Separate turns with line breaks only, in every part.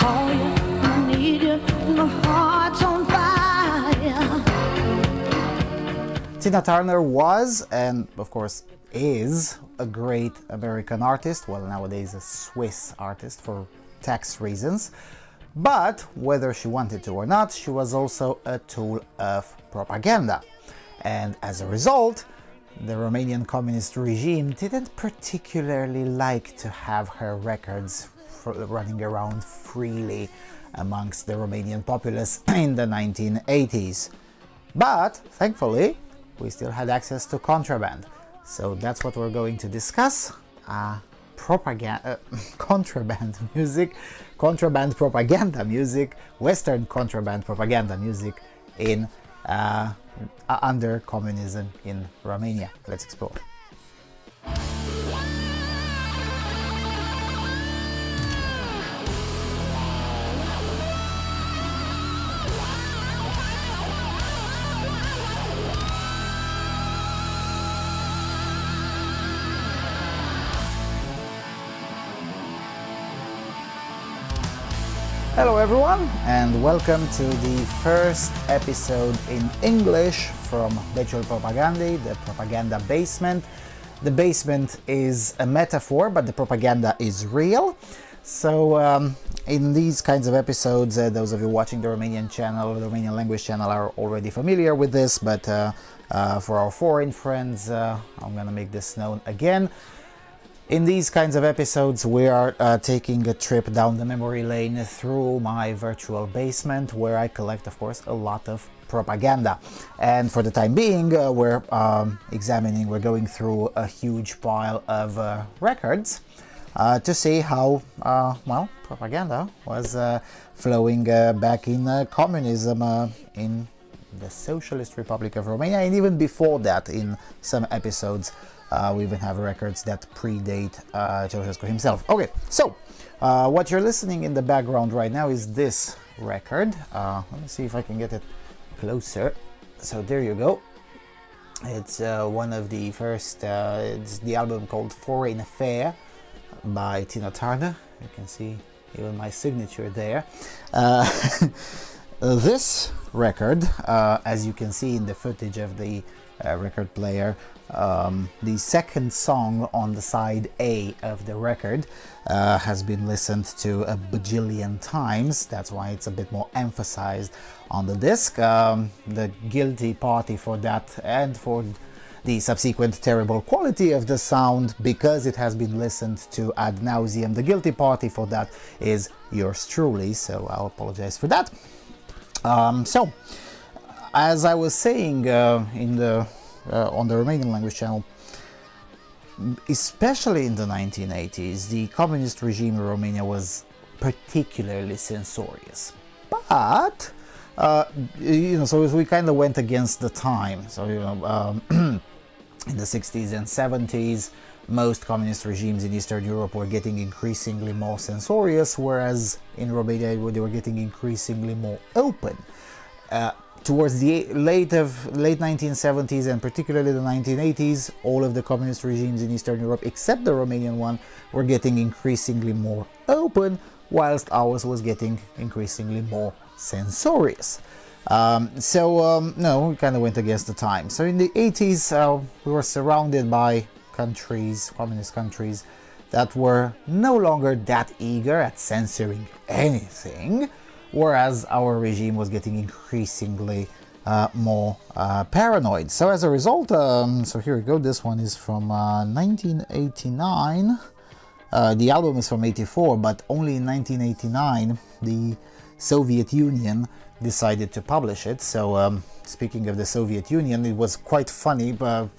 call you, I need you, my heart's on fire.
Tina Turner was, and of course is, a great American artist, well nowadays a Swiss artist for tax reasons, but whether she wanted to or not, she was also a tool of propaganda. And as a result, the Romanian communist regime didn't particularly like to have her records running around freely amongst the Romanian populace in the 1980s. But thankfully, we still had access to contraband. So that's what we're going to discuss. Contraband music, contraband propaganda music, Western contraband propaganda music in under communism in Romania. Let's explore. Hello everyone, and welcome to the first episode in English from Beciul Propagandei, the propaganda basement. The basement is a metaphor, but the propaganda is real. So in these kinds of episodes, those of you watching the Romanian channel, the Romanian language channel, are already familiar with this, but for our foreign friends, I'm gonna make this known again. In these kinds of episodes, we are taking a trip down the memory lane through my virtual basement, where I collect, of course, a lot of propaganda. And for the time being, we're going through a huge pile of records to see how, well, propaganda was flowing back in communism in the Socialist Republic of Romania, and even before that in some episodes. We even have records that predate Ceausescu himself. Okay, so what you're listening in the background right now is this record. Let me see if I can get it closer. So there you go. It's one of the first, it's the album called Foreign Affair by Tina Turner. You can see even my signature there. This record, as you can see in the footage of the record player, the second song on the side A of the record has been listened to a bajillion times. That's why it's a bit more emphasized on the disc. The guilty party for that, and for the subsequent terrible quality of the sound, because it has been listened to ad nauseum, the guilty party for that is yours truly, so I'll apologize for that. So, as I was saying in the on the Romanian language channel, especially in the 1980s, the communist regime in Romania was particularly censorious. But you know, so we kind of went against the time. So you know, in the 60s and 70s, most communist regimes in Eastern Europe were getting increasingly more censorious, whereas in Romania they were getting increasingly more open. Towards the late 1970s and particularly the 1980s, all of the communist regimes in Eastern Europe, except the Romanian one, were getting increasingly more open, whilst ours was getting increasingly more censorious. No, we kind of went against the time. So in the 80s, we were surrounded by countries, communist countries, that were no longer that eager at censoring anything, whereas our regime was getting increasingly more paranoid. So as a result, so here we go, this one is from 1989. The album is from 84, but only in 1989 the Soviet Union decided to publish it. So speaking of the Soviet Union, it was quite funny, but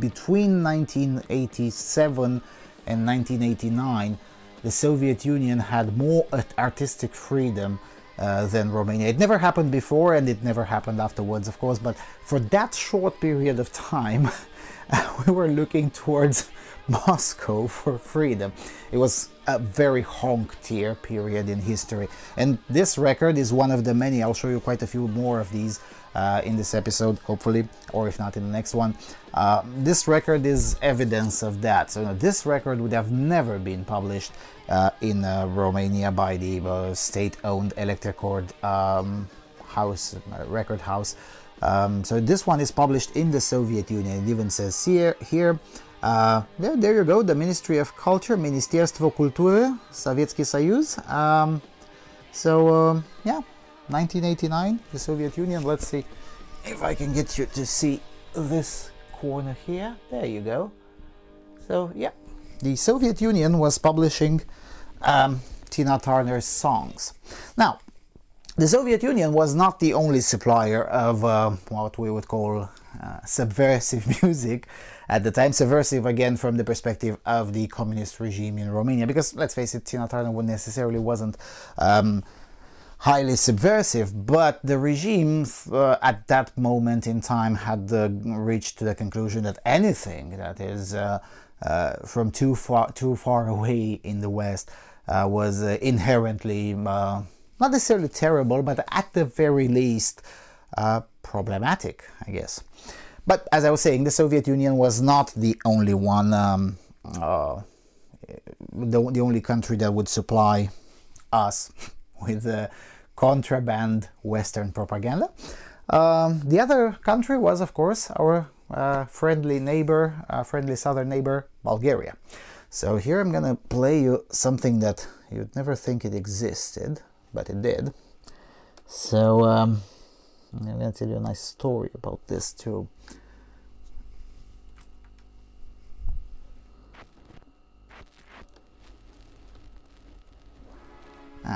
between 1987 and 1989, the Soviet Union had more artistic freedom than Romania. It never happened before, and it never happened afterwards, of course, but for that short period of time, we were looking towards Moscow for freedom. It was a very honk-tier period in history, and this record is one of the many. I'll show you quite a few more of these in this episode, hopefully, or if not in the next one. This record is evidence of that. So this record would have never been published in Romania by the state-owned electric house, record house. So this one is published in the Soviet Union. It even says here there you go, the Ministry of Culture, Ministerstvo Kultury, Sovietski Soyuz. Yeah, 1989, the Soviet Union. Let's see if I can get you to see this corner here. There you go. So yeah, the Soviet Union was publishing Tina Turner's songs. Now, the Soviet Union was not the only supplier of what we would call subversive music at the time. Subversive, again, from the perspective of the communist regime in Romania, because let's face it, Tina Turner necessarily wasn't highly subversive, but the regime at that moment in time had reached the conclusion that anything that is from too far away in the West was inherently not necessarily terrible, but at the very least problematic, I guess. But as I was saying, the Soviet Union was not the only one, the only country that would supply us with contraband Western propaganda. The other country was, of course, our friendly neighbor, friendly southern neighbor, Bulgaria. So here I'm gonna play you something that you'd never think it existed, but it did. So I'm gonna tell you a nice story about this too.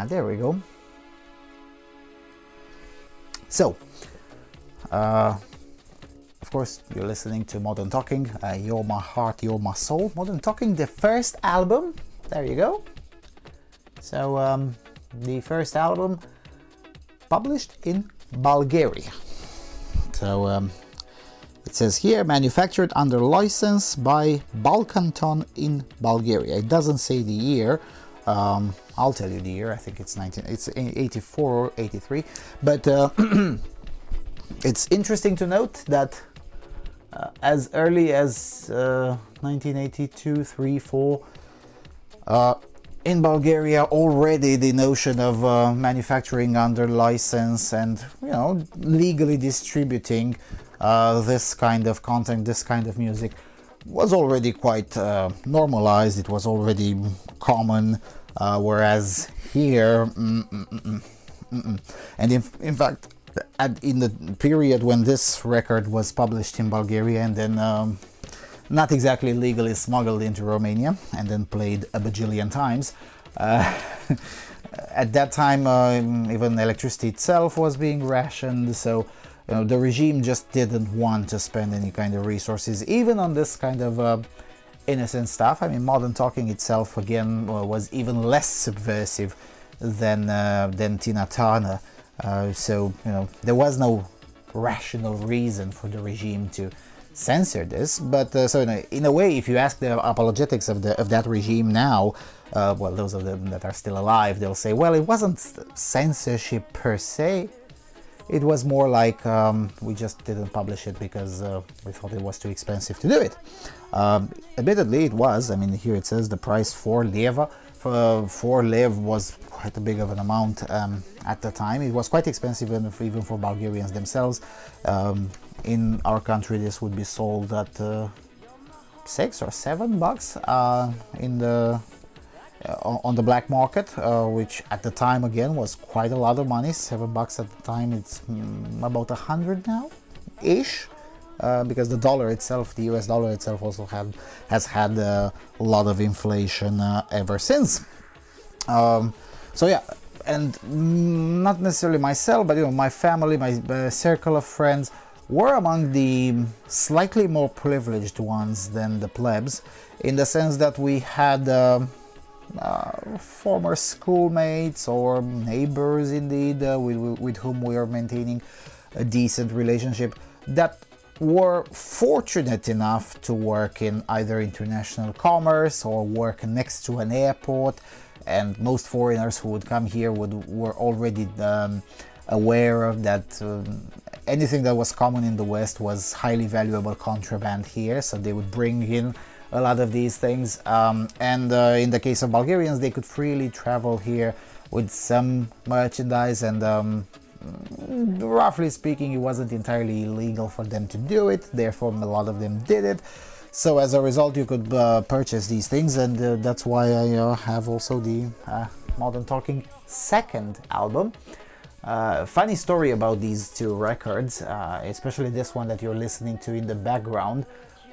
There we go. So, of course, you're listening to Modern Talking, You're My Heart, You're My Soul. Modern Talking, the first album. There you go. So, the first album published in Bulgaria. So, it says here, manufactured under license by Balkanton in Bulgaria. It doesn't say the year. I'll tell you the year. I think it's 84 or 83. But it's interesting to note that as early as 1982, 3, 4, in Bulgaria already the notion of manufacturing under license and, you know, legally distributing this kind of content, this kind of music was already quite normalized. It was already common, whereas here, and in fact, in the period when this record was published in Bulgaria and then not exactly legally smuggled into Romania and then played a bajillion times, at that time even electricity itself was being rationed, so you know, the regime just didn't want to spend any kind of resources even on this kind of innocent stuff. I mean, Modern Talking itself again was even less subversive than Tina Turner, so you know, there was no rational reason for the regime to censor this. But so in a way, if you ask the apologetics of that regime now, well, those of them that are still alive, they'll say, well, it wasn't censorship per se. It was more like we just didn't publish it because we thought it was too expensive to do it. Admittedly, it was. I mean, here it says the price 4 leva. 4 lev was quite a big of an amount at the time. It was quite expensive even for Bulgarians themselves. In our country, this would be sold at $6 or $7 in the on the black market, which at the time again was quite a lot of money. $7 at the time, it's about 100 now ish, because the dollar itself, the US dollar itself, also has had a lot of inflation ever since. So yeah, and not necessarily myself, but you know, my family, my circle of friends were among the slightly more privileged ones than the plebs, in the sense that we had former schoolmates or neighbors indeed, with whom we are maintaining a decent relationship, that were fortunate enough to work in either international commerce or work next to an airport. And most foreigners who would come here were already aware of that anything that was common in the West was highly valuable contraband here, so they would bring in a lot of these things, and in the case of Bulgarians, they could freely travel here with some merchandise, and roughly speaking, it wasn't entirely illegal for them to do it, therefore a lot of them did it. So as a result, you could purchase these things, and that's why I have also the Modern Talking second album. Funny story about these two records, especially this one that you're listening to in the background,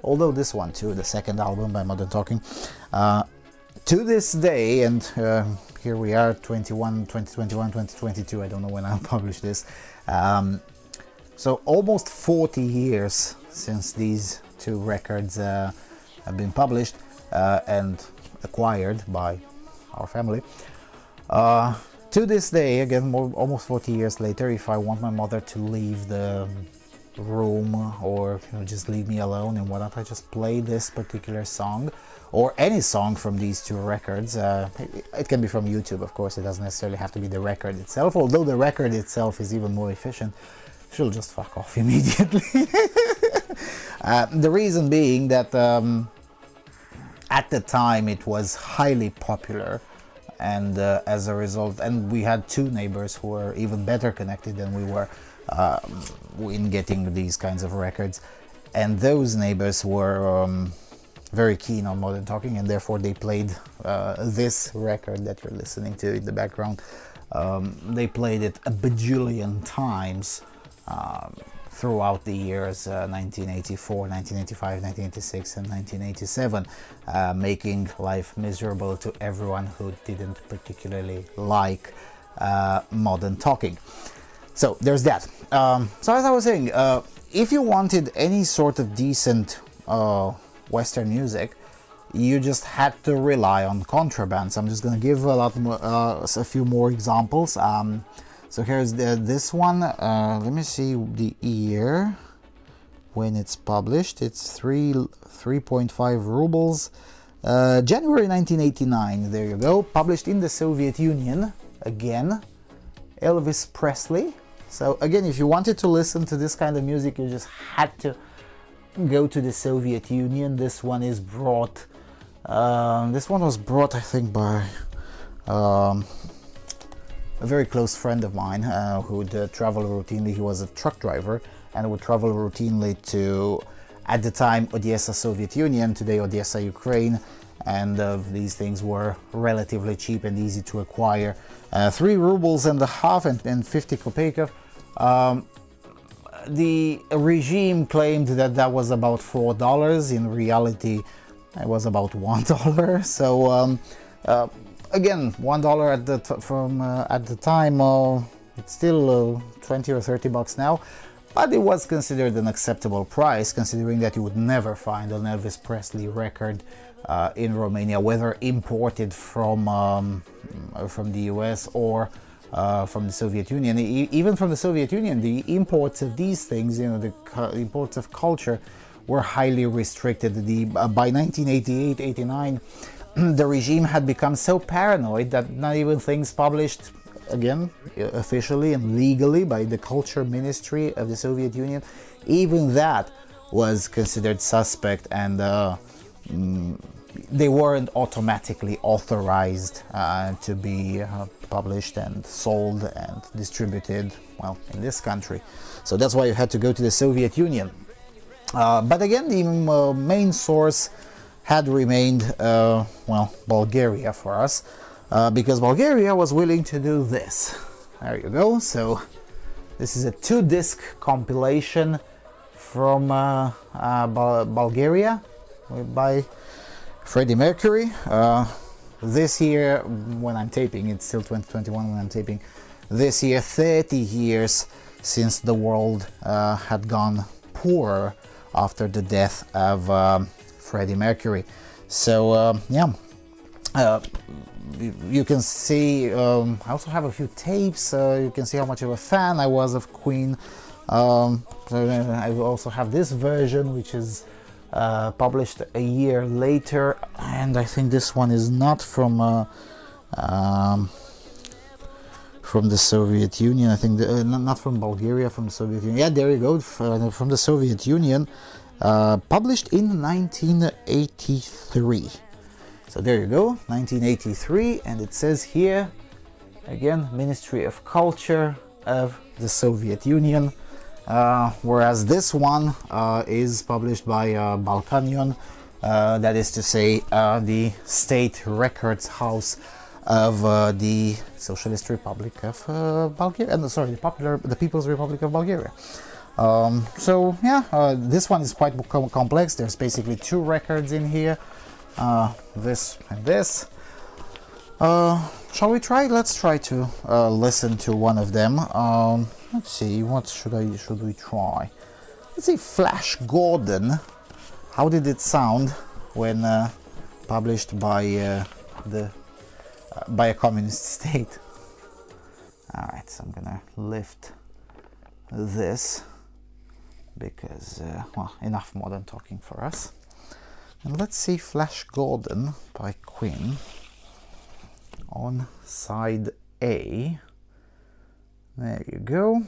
although this one too, the second album by Modern Talking, to this day, and here we are, 2022, I don't know when I'll publish this, so almost 40 years since these two records have been published and acquired by our family. To this day, again, almost 40 years later, if I want my mother to leave the room or just leave me alone and whatnot, I just play this particular song or any song from these two records. It can be from YouTube, of course, it doesn't necessarily have to be the record itself, although the record itself is even more efficient. She'll just fuck off immediately. The reason being that at the time it was highly popular, and as a result, and we had two neighbors who were even better connected than we were in getting these kinds of records, and those neighbors were very keen on Modern Talking, and therefore they played this record that you're listening to in the background. They played it a bajillion times throughout the years 1984, 1985, 1986 and 1987, making life miserable to everyone who didn't particularly like Modern Talking. So there's that. So as I was saying, if you wanted any sort of decent Western music, you just had to rely on contraband. So I'm just going to give a few more examples. So here's this one. Let me see the year when it's published. It's 3.5 rubles. January 1989. There you go. Published in the Soviet Union. Again, Elvis Presley. So again, if you wanted to listen to this kind of music, you just had to go to the Soviet Union. This one is brought. This one was brought, I think, by a very close friend of mine who would travel routinely. He was a truck driver and would travel routinely to, at the time, Odessa, Soviet Union, today Odessa, Ukraine, and these things were relatively cheap and easy to acquire. 3 rubles and a half and 50 kopeka. The regime claimed that that was about $4. In reality, it was about $1. So again, $1 at the time, it's still 20 or 30 bucks now, but it was considered an acceptable price, considering that you would never find an Elvis Presley record in Romania, whether imported from the US or from the Soviet Union. Even from the Soviet Union, the imports of these things, the imports of culture, were highly restricted. By 1988-89, the regime had become so paranoid that not even things published, again, officially and legally by the Culture Ministry of the Soviet Union, even that was considered suspect, and they weren't automatically authorized to be published and sold and distributed, well, in this country. So that's why you had to go to the Soviet Union. But again, the main source had remained, well, Bulgaria for us, because Bulgaria was willing to do this. There you go. So this is a 2-disc compilation from Bulgaria by Freddie Mercury. This year, when I'm taping, it's still 2021 when I'm taping, this year 30 years since the world had gone poor after the death of Freddie Mercury. So yeah, you can see, I also have a few tapes. You can see how much of a fan I was of Queen. So I also have this version, which is published a year later, and I think this one is not from the Soviet Union. I think not from Bulgaria, from the Soviet Union. Yeah, there you go, from the Soviet Union. published in 1983. So there you go, 1983, and it says here, again, Ministry of Culture of the Soviet Union, whereas this one is published by Balkanion, that is to say, the State Records House of the Socialist Republic of Bulgaria, sorry, the People's Republic of Bulgaria. So yeah, this one is quite complex. There's basically two records in here, this and this. Shall we try? Let's try to listen to one of them. Let's see, what should we try? Let's see, Flash Gordon. How did it sound when published by a communist state? All right, so I'm gonna lift this because well, enough modern talking for us. And let's see Flash Gordon by Queen on side A. There you go.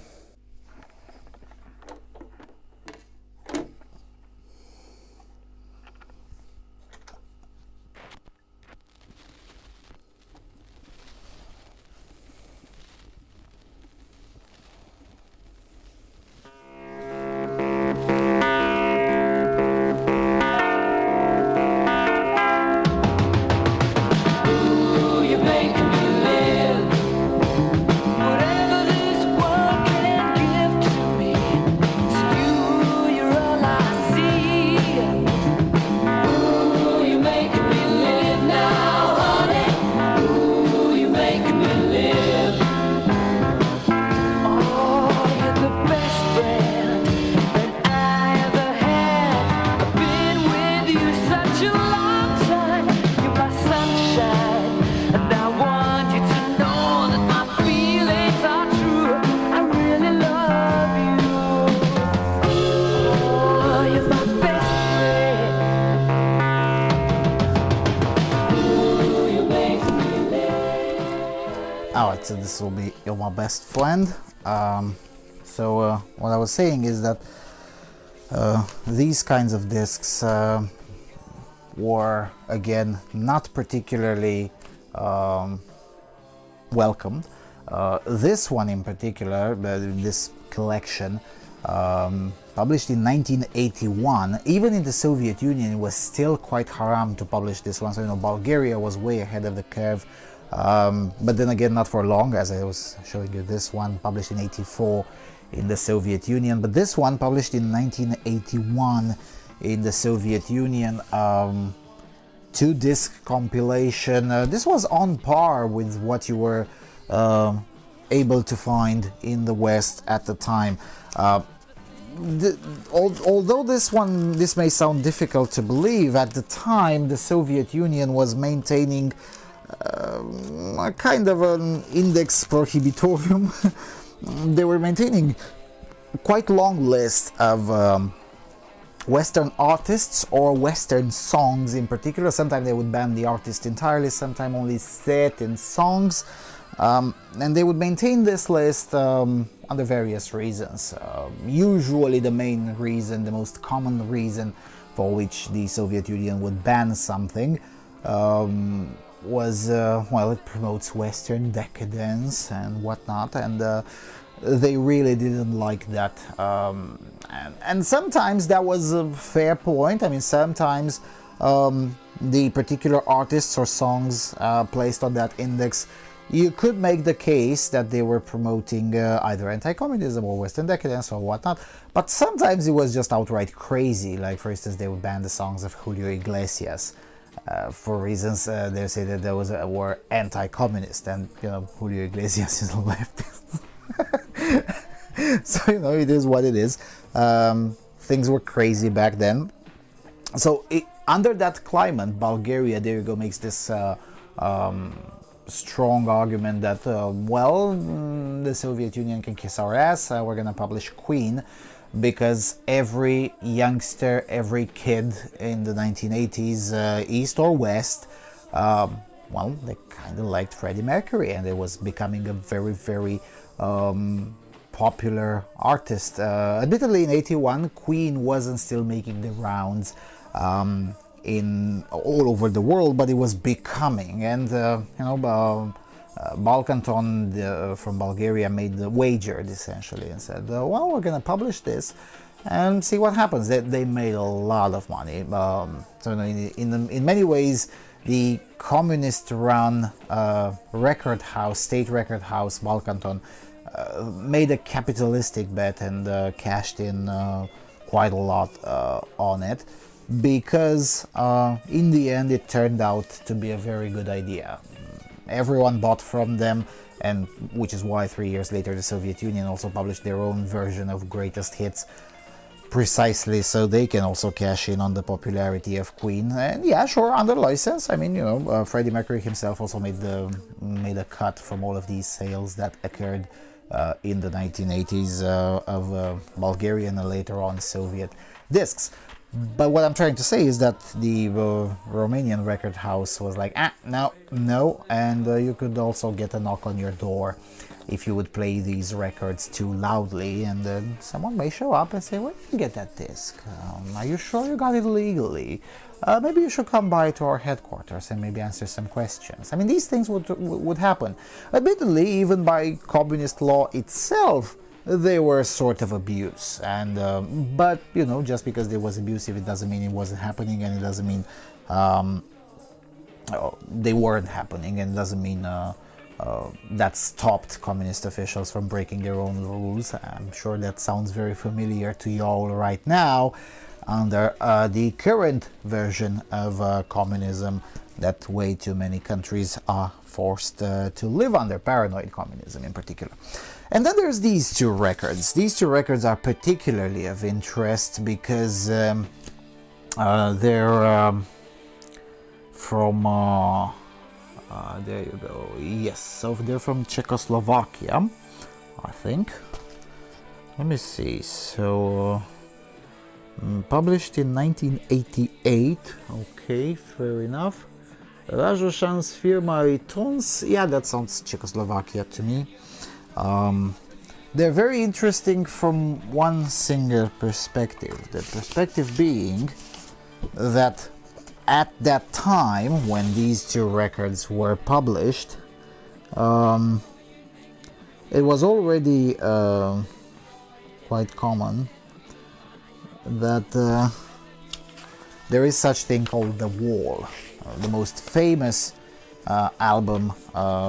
Alright, so this will be You're My Best Friend. What I was saying is that these kinds of discs were, again, not particularly welcomed. This one in particular, this collection, published in 1981, even in the Soviet Union, it was still quite haram to publish this one. So, you know, Bulgaria was way ahead of the curve. But then again, not for long, as I was showing you this one, published in 84 in the Soviet Union. But this one, published in 1981 in the Soviet Union, two-disc compilation. This was on par with what you were able to find in the West at the time. Although this may sound difficult to believe, at the time the Soviet Union was maintaining a kind of an index prohibitorium. They were maintaining quite long list of Western artists or Western songs in particular. Sometimes they would ban the artist entirely, sometimes only certain songs, and they would maintain this list under various reasons. Usually the main reason, the most common reason for which the Soviet Union would ban something was, well, it promotes Western decadence and whatnot, and they really didn't like that. And sometimes that was a fair point. I mean, sometimes the particular artists or songs placed on that index, you could make the case that they were promoting either anti-communism or Western decadence or whatnot, but sometimes it was just outright crazy. Like, for instance, they would ban the songs of Julio Iglesias for reasons they say that those were anti-communist, and you know, Julio Iglesias is a leftist. So, you know, it is what it is. Things were crazy back then. So under that climate, Bulgaria, there you go, makes this strong argument that, well, the Soviet Union can kiss our ass, we're gonna publish Queen, because every youngster, every kid in the 1980s, East or West, well, they kind of liked Freddie Mercury, and it was becoming a very, very popular artist. Admittedly, in '81, Queen wasn't still making the rounds in all over the world, but it was becoming. And Balkanton from Bulgaria made the wager essentially and said, well, we're going to publish this and see what happens. They made a lot of money. So in many ways, the communist-run state record house, Balkanton, made a capitalistic bet and cashed in quite a lot on it, because in the end it turned out to be a very good idea. Everyone bought from them, and which is why 3 years later the Soviet Union also published their own version of Greatest Hits, precisely so they can also cash in on the popularity of Queen. And yeah, sure, under license. I mean, Freddie Mercury himself also made a cut from all of these sales that occurred in the 1980s of Bulgarian and later on Soviet discs. But what I'm trying to say is that the Romanian record house was like, no, and you could also get a knock on your door if you would play these records too loudly, and then someone may show up and say, where did you get that disc? Are you sure you got it legally? Maybe you should come by to our headquarters and maybe answer some questions. I mean, these things would happen. Admittedly, even by communist law itself, they were sort of abuse, and but just because there was abusive, it doesn't mean it wasn't happening, and it doesn't mean they weren't happening, and it doesn't mean that stopped communist officials from breaking their own rules. I'm sure that sounds very familiar to y'all right now under the current version of communism that way too many countries are forced to live under, paranoid communism in particular. And then there's these two records. These two records are particularly of interest because they're from there you go. Yes, so they're from Czechoslovakia, I think. Let me see. So published in 1988. Okay, fair enough. Rajoszans firma Tons. Yeah, that sounds Czechoslovakia to me. They're very interesting from one single perspective. The perspective being that at that time when these two records were published, it was already quite common that there is such thing called The Wall. The most famous album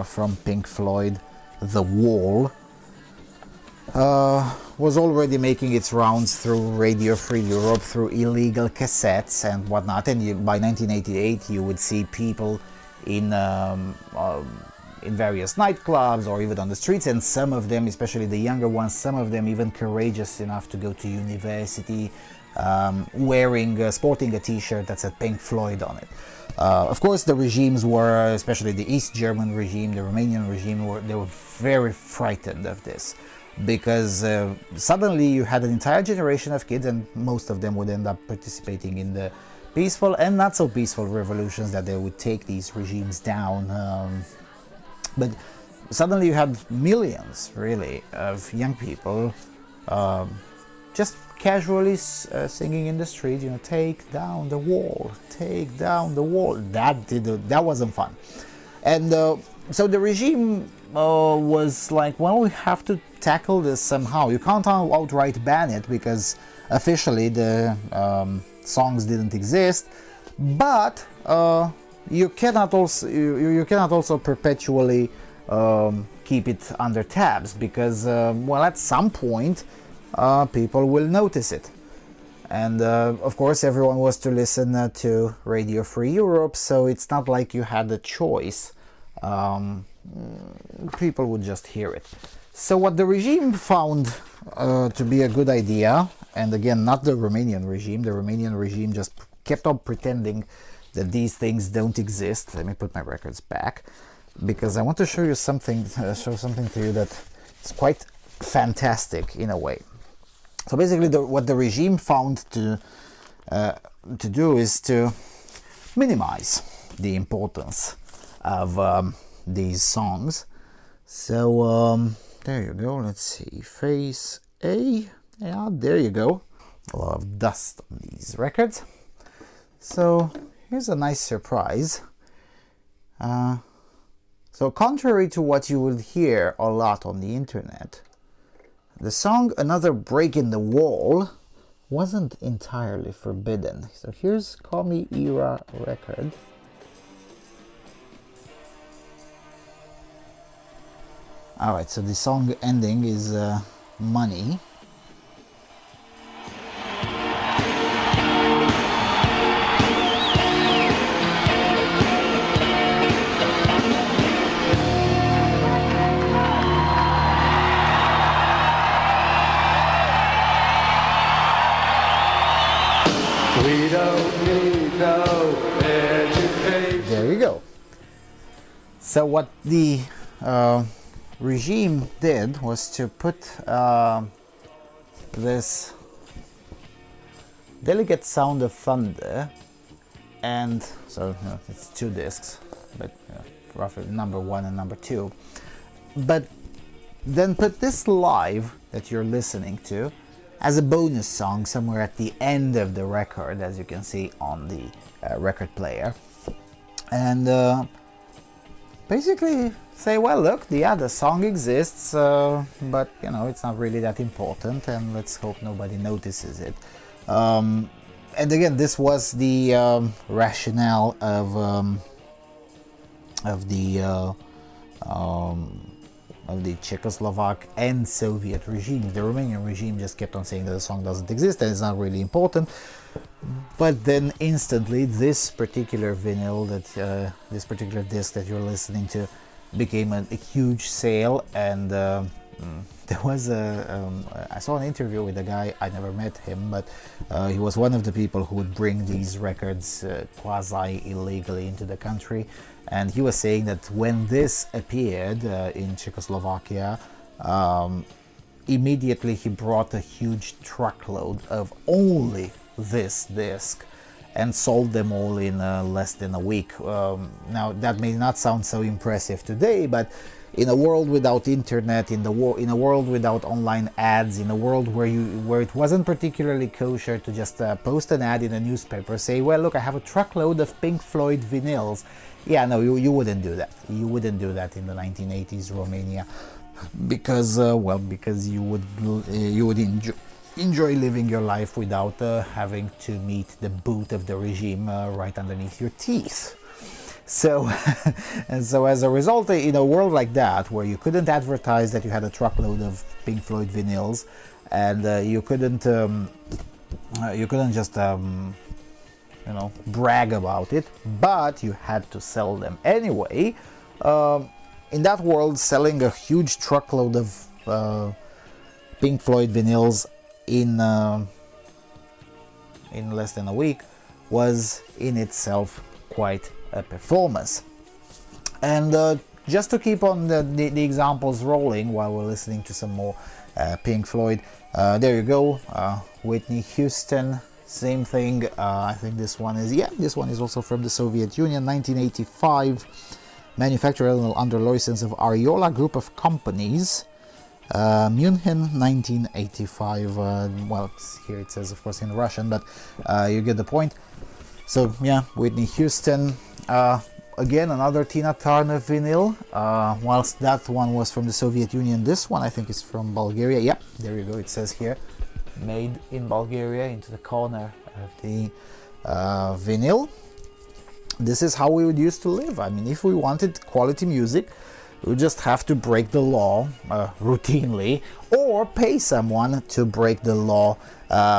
from Pink Floyd, The Wall, was already making its rounds through Radio Free Europe, through illegal cassettes and whatnot, and by 1988 you would see people in various nightclubs or even on the streets, and some of them, especially the younger ones, some of them even courageous enough to go to university sporting a t-shirt that said Pink Floyd on it. Of course, the regimes were, especially the East German regime, the Romanian regime, they were very frightened of this, because suddenly you had an entire generation of kids, and most of them would end up participating in the peaceful and not so peaceful revolutions that they would take these regimes down. But suddenly you had millions, really, of young people just casually singing in the street, take down the wall, take down the wall. That wasn't fun. And so the regime was like, well, we have to tackle this somehow. You can't outright ban it because officially the songs didn't exist, but you cannot also perpetually keep it under tabs, because well, at some point people will notice it. And of course everyone was to listen to Radio Free Europe, so it's not like you had a choice. People would just hear it. So what the regime found to be a good idea, and again, not the Romanian regime just kept on pretending that these things don't exist. Let me put my records back, because I want to show you something, show something to you that is quite fantastic in a way. So basically what the regime found to do is to minimize the importance of these songs. So there you go. Let's see, face A. Yeah, there you go. A lot of dust on these records. So here's a nice surprise. So contrary to what you will hear a lot on the internet, the song Another Break in the Wall wasn't entirely forbidden. So here's Commie Era record. Alright, so the song ending is Money.
We don't need no education.
There you go. So what the regime did was to put this delicate sound of thunder, and so it's 2 discs, but roughly number 1 and number 2, but then put this live that you're listening to as a bonus song somewhere at the end of the record, as you can see on the record player, and basically say, well, look, yeah, the song exists, but it's not really that important, and let's hope nobody notices it. And again, this was the rationale of the Czechoslovak and Soviet regimes. The Romanian regime just kept on saying that the song doesn't exist and it's not really important. But then instantly, this particular vinyl, this particular disc that you're listening to, became a huge sale. And there was I saw an interview with a guy. I never met him, but he was one of the people who would bring these records quasi illegally into the country. And he was saying that when this appeared in Czechoslovakia, immediately he brought a huge truckload of only this disc and sold them all in less than a week. Now that may not sound so impressive today, but in a world without internet, in a world without online ads, in a world where it wasn't particularly kosher to just post an ad in a newspaper, say, well, look, I have a truckload of Pink Floyd vinyls. Yeah, no, you wouldn't do that. You wouldn't do that in the 1980s Romania, because because you would enjoy living your life without having to meet the boot of the regime right underneath your teeth. So, and so as a result, in a world like that, where you couldn't advertise that you had a truckload of Pink Floyd vinyls, and you couldn't just brag about it, but you had to sell them anyway. In that world, selling a huge truckload of Pink Floyd vinyls in less than a week was in itself quite a performance. And just to keep on the examples rolling while we're listening to some more Pink Floyd, there you go, Whitney Houston, same thing. I think this one is also from the Soviet Union, 1985, manufactured under license of Ariola Group of Companies, München, 1985. Well, here it says, of course, in Russian, but you get the point. So yeah, Whitney Houston. Again, another Tina Turner vinyl. Whilst that one was from the Soviet Union, this one I think is from Bulgaria. Yeah, there you go. It says here, made in Bulgaria, into the corner of the vinyl. This is how we would used to live. I mean, if we wanted quality music, we would just have to break the law routinely, or pay someone to break the law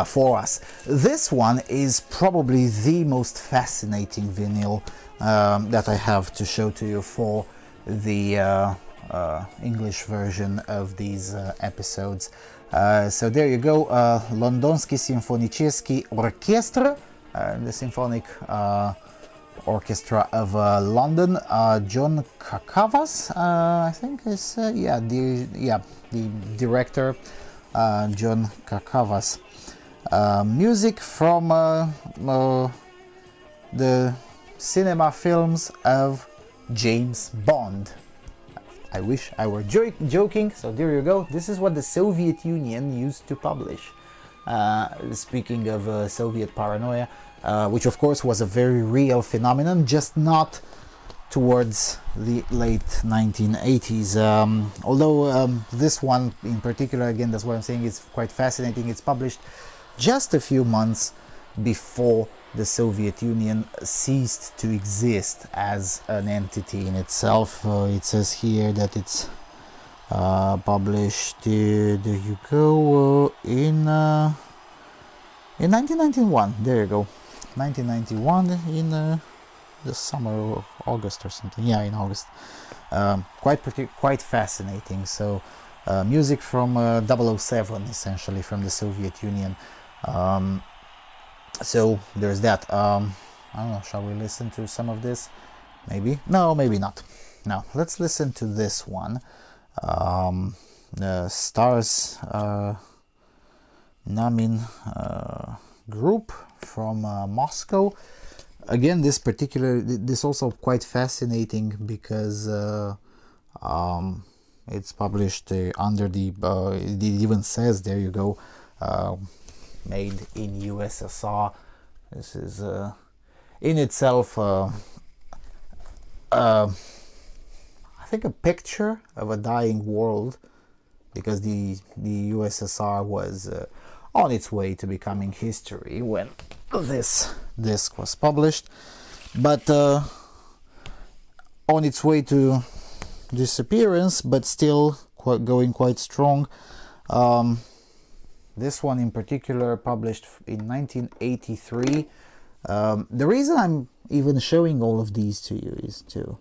for us. This one is probably the most fascinating vinyl that I have to show to you for the English version of these episodes. So there you go, Londonski Symphoniczny Orchestra, the Symphonic Orchestra of London. John Kakavas, I think is the director, John Kakavas. Music from the cinema films of James Bond. I wish I were joking. So there you go. This is what the Soviet Union used to publish. Speaking of Soviet paranoia, which of course was a very real phenomenon, just not towards the late 1980s. Although this one in particular, again, that's what I'm saying, is quite fascinating. It's published just a few months before the Soviet Union ceased to exist as an entity in itself. It says here that it's published, there you go, in 1991. There you go, 1991, in the summer or August or something. Yeah, in August. Quite fascinating. So music from 007, essentially, from the Soviet Union. So there's that. I don't know, shall we listen to some of this? Maybe? No, maybe not. No, let's listen to this one. The Stars Namin group from Moscow. Again, this also quite fascinating because it's published under the, it even says, there you go, made in USSR. This is in itself I think a picture of a dying world, because the USSR was on its way to becoming history when this disc was published, but on its way to disappearance, but still going quite strong. This one in particular, published in 1983. The reason I'm even showing all of these to you is to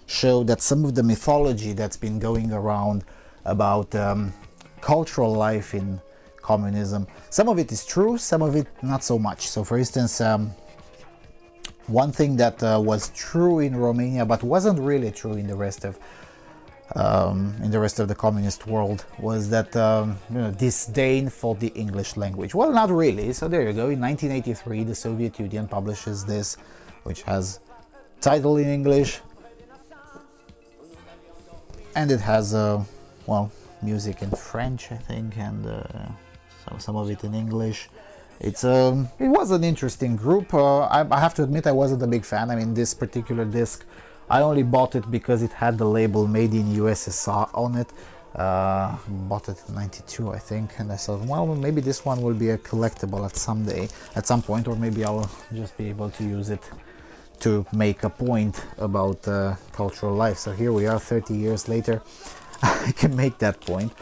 show that some of the mythology that's been going around about cultural life in communism, some of it is true, some of it not so much. So for instance, one thing that was true in Romania but wasn't really true in the rest of the communist world was that disdain for the English language. Well, not really. So there you go. In 1983, the Soviet Union publishes this, which has title in English, and it has well, music in French, I think, and some of it in English. It was an interesting group. I have to admit I wasn't a big fan. I mean, this particular disc, I only bought it because it had the label made in USSR on it. Bought it in 92, I think, and I thought, well, maybe this one will be a collectible at some point, or maybe I'll just be able to use it to make a point about cultural life. So here we are 30 years later. I can make that point.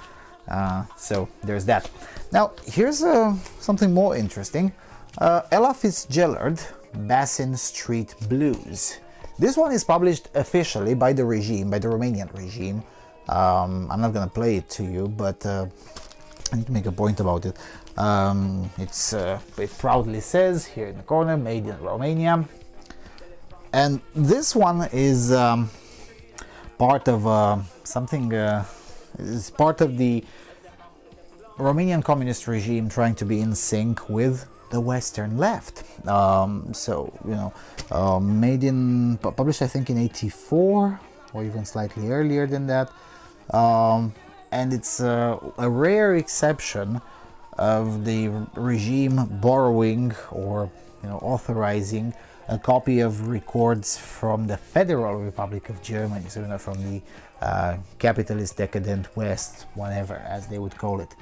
So there's that. Now here's something more interesting. Ella Fitzgerald, Bassin Street Blues. This one is published officially by the regime, by the Romanian regime. I'm not gonna play it to you, but I need to make a point about it. It proudly says here in the corner, made in Romania. And this one is part of something, is part of the Romanian communist regime trying to be in sync with the Western left. So, you know, published I think in 84 or even slightly earlier than that. And it's a rare exception of the regime borrowing or, you know, authorizing a copy of records from the Federal Republic of Germany, so, you know, from the capitalist decadent West, whatever, as they would call it.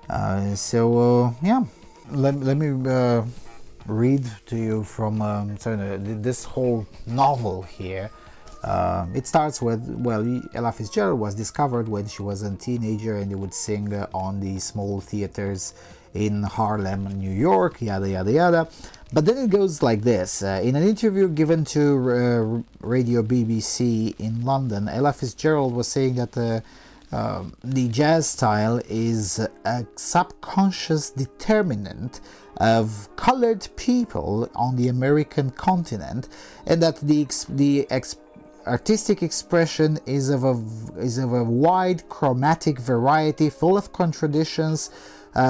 Yeah, let me read to you from this whole novel here. It starts with, well, Ella Fitzgerald was discovered when she was a teenager, and they would sing on the small theaters in Harlem, New York, yada yada yada. But then it goes like this. In an interview given to Radio BBC in London, Ella Fitzgerald was saying that the jazz style is a subconscious determinant of colored people on the American continent, and that the artistic expression is of a wide chromatic variety, full of contradictions,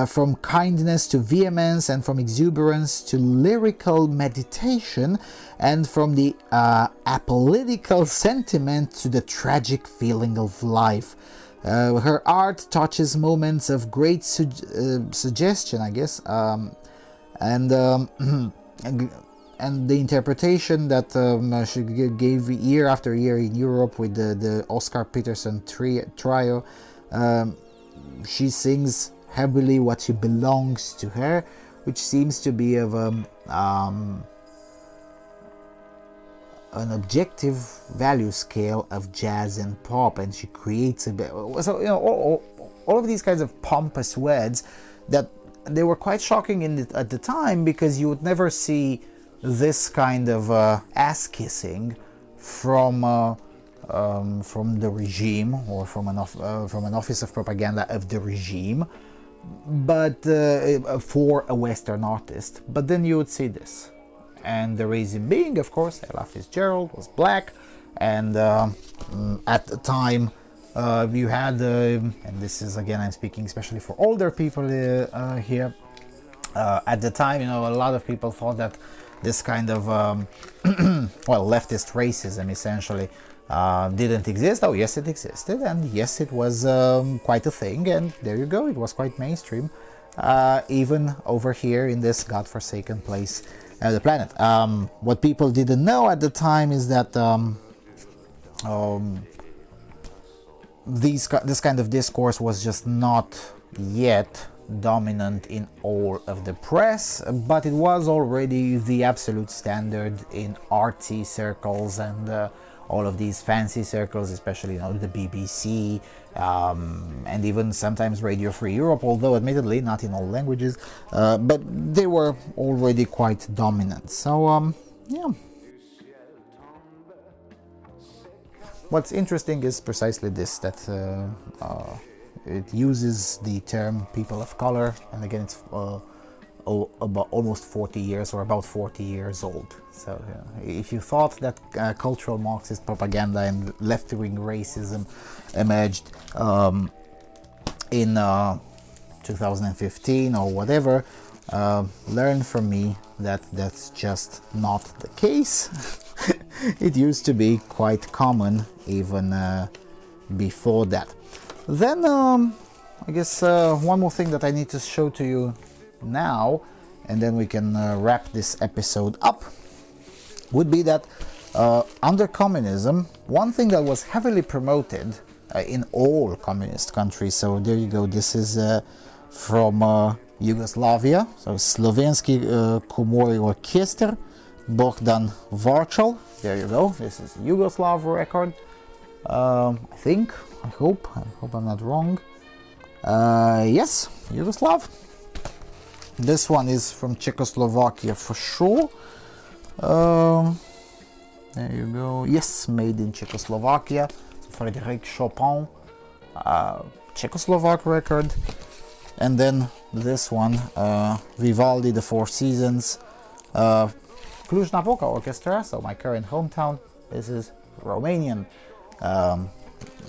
from kindness to vehemence, and from exuberance to lyrical meditation, and from the apolitical sentiment to the tragic feeling of life. Her art touches moments of great suggestion, I guess, and the interpretation that she gave year after year in Europe with the Oscar Peterson trio. She sings heavily what she belongs to her, which seems to be of an objective value scale of jazz and pop, and she creates a bit. So all of these kinds of pompous words that they were quite shocking at the time, because you would never see this kind of ass kissing from the regime, or from an office of propaganda of the regime, but for a Western artist. But then you would see this, and the reason being, of course, Ella Fitzgerald was black, and at the time you had, and this is again, I'm speaking especially for older people here. At the time, a lot of people thought that this kind of leftist racism essentially didn't exist. Oh yes, it existed, and yes, it was quite a thing, and there you go, it was quite mainstream, even over here in this godforsaken place of the planet. What people didn't know at the time is that this kind of discourse was just not yet dominant in all of the press, but it was already the absolute standard in artsy circles and all of these fancy circles, especially the BBC, and even sometimes Radio Free Europe, although admittedly not in all languages, but they were already quite dominant. So yeah. What's interesting is precisely this, that it uses the term people of color, and again it's about almost 40 years, or about 40 years old. So if you thought that cultural Marxist propaganda and left-wing racism emerged in 2015 or whatever, learn from me that that's just not the case. It used to be quite common even before that. Then I guess one more thing that I need to show to you now, and then we can wrap this episode up, would be that under communism, one thing that was heavily promoted in all communist countries, so there you go, this is from Yugoslavia, so Slovenski Komori Orchestra, Bogdan Varchal, there you go, this is Yugoslav record, I think, I hope I'm not wrong, yes, Yugoslav. This one is from Czechoslovakia for sure. There you go. Yes, made in Czechoslovakia. Frédéric Chopin, Czechoslovak record. And then this one, Vivaldi, The Four Seasons, Cluj-Napoca Orchestra, so my current hometown. This is Romanian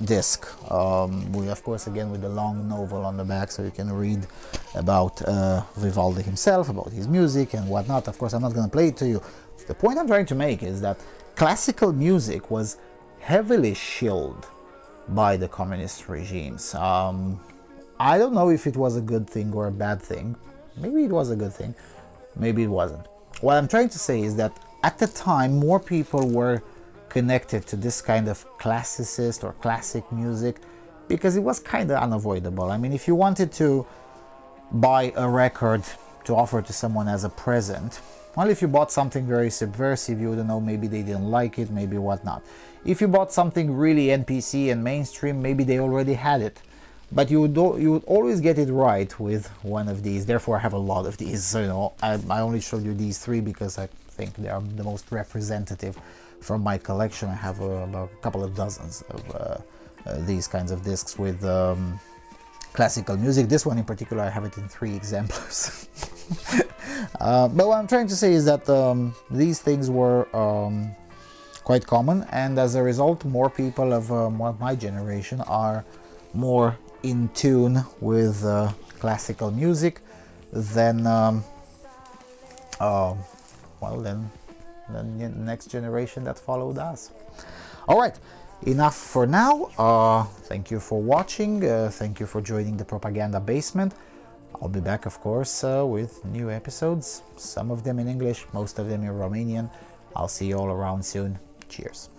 disc, we of course again with the long novel on the back, so you can read about Vivaldi himself, about his music and whatnot. Of course I'm not going to play it to you. The point I'm trying to make is that classical music was heavily shielded by the communist regimes. I don't know if it was a good thing or a bad thing. Maybe it was a good thing, maybe it wasn't. What I'm trying to say is that at the time more people were connected to this kind of classicist or classic music because it was kind of unavoidable. I mean, if you wanted to buy a record to offer to someone as a present, well, if you bought something very subversive, you wouldn't know, maybe they didn't like it, maybe whatnot. If you bought something really NPC and mainstream, maybe they already had it. But you would always get it right with one of these. Therefore, I have a lot of these. So, I only showed you these three because I think they are the most representative from my collection. I have about a couple of dozens of these kinds of discs with classical music. This one in particular, I have it in 3 exemplars. But what I'm trying to say is that these things were quite common, and as a result, more people of my generation are more in tune with classical music, then then the next generation that followed us. All right, enough for now. Thank you for watching. Thank you for joining the Propaganda Basement. I'll be back, of course, with new episodes, some of them in English, most of them in Romanian. I'll see you all around soon. Cheers.